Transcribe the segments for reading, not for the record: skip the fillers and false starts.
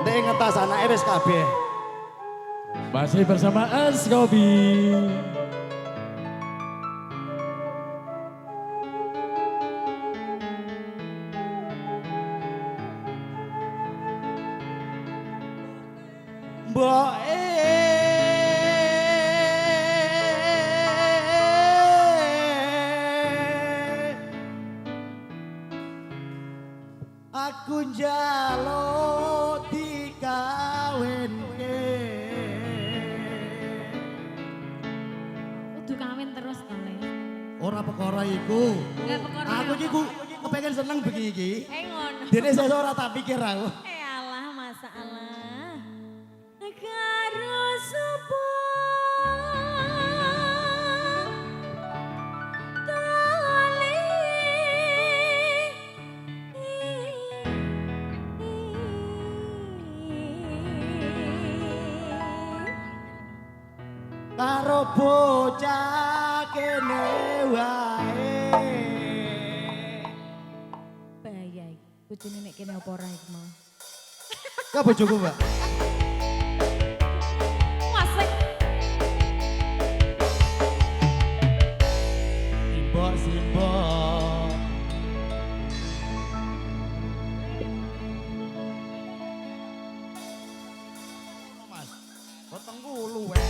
Dek ngetas anake wis kabeh. Masih bersama Askobi. Mbok aku njaluk dikawinke. Kudu kawin terus to, Le. Ora perkara iku. Enggak perkara. Aku iki kepengin seneng begini iki. Ngono. Dene sesuk ora tak pikir aku. Alah, masalah. Karo sapa? Karo bocah kene wae. Bahaya iki. Bojone nek kene apa ora iki mau. Ka bojoku, Mbak. Masek. Simbok. Mas, wetengku luweh.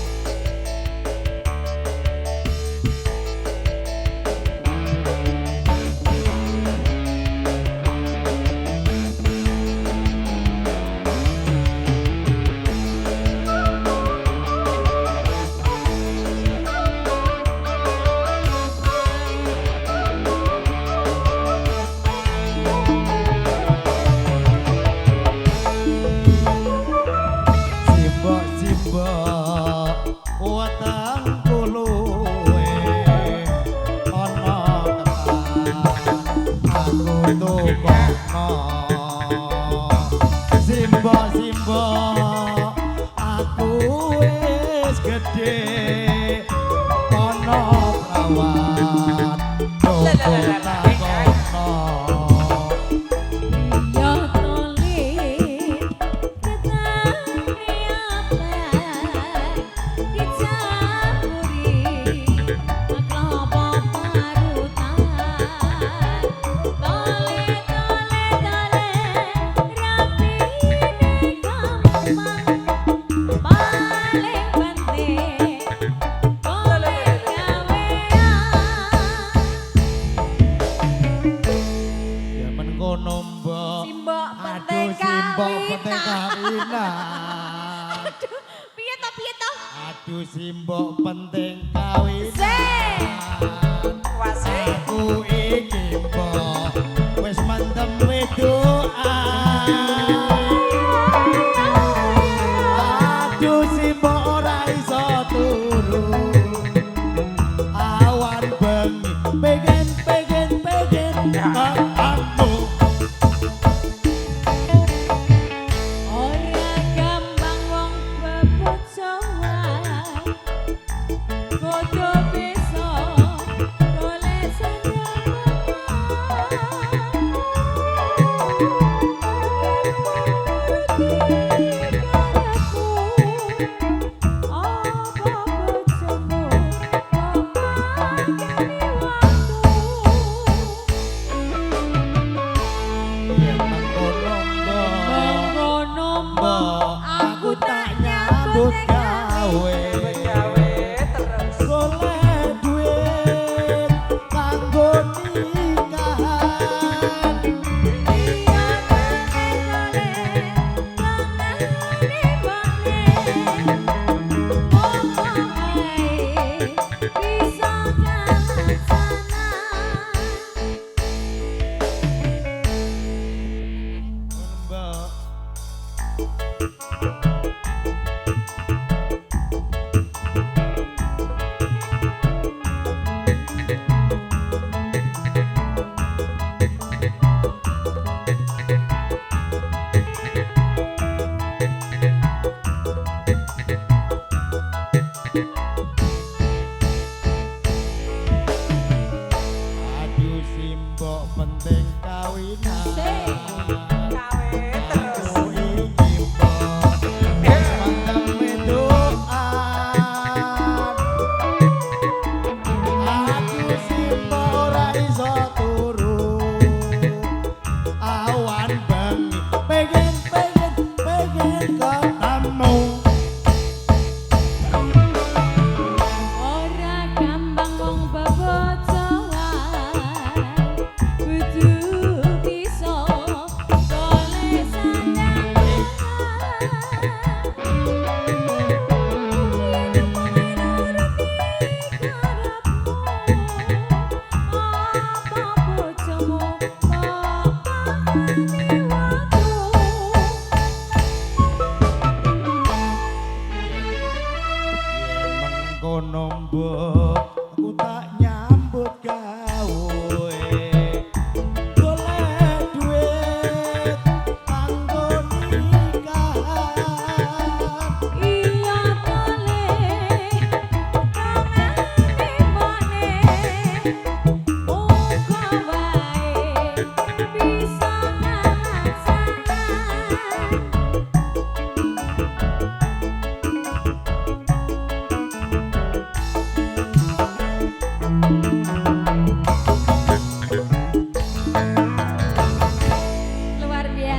Simbok aku wis gedhe ana prawat Yo toli ketane apa dicampuri klopo parutan tole rapine gampang paling penting tole ya men kono mbok Simbok aduh simbok penting kawinan Piye to? aduh simbok penting kawinan aku iki mbok wis mendem wedokan aduh simbok ora iso turu awan bengi pengen aku Ora gampang wong bebojoan Kudu bisa golek aku tak nyambut gawe golek duit kanggo nikahan mbak aduh simbok penting kawinan Sing. aku iki mbok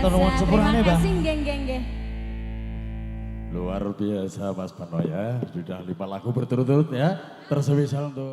Matur nuwun sepurane, Terima Bang. kasih, nggih. Luar biasa Mas Pano ya. Sudah 5 lagu berturut-turut ya. Tersemisal untuk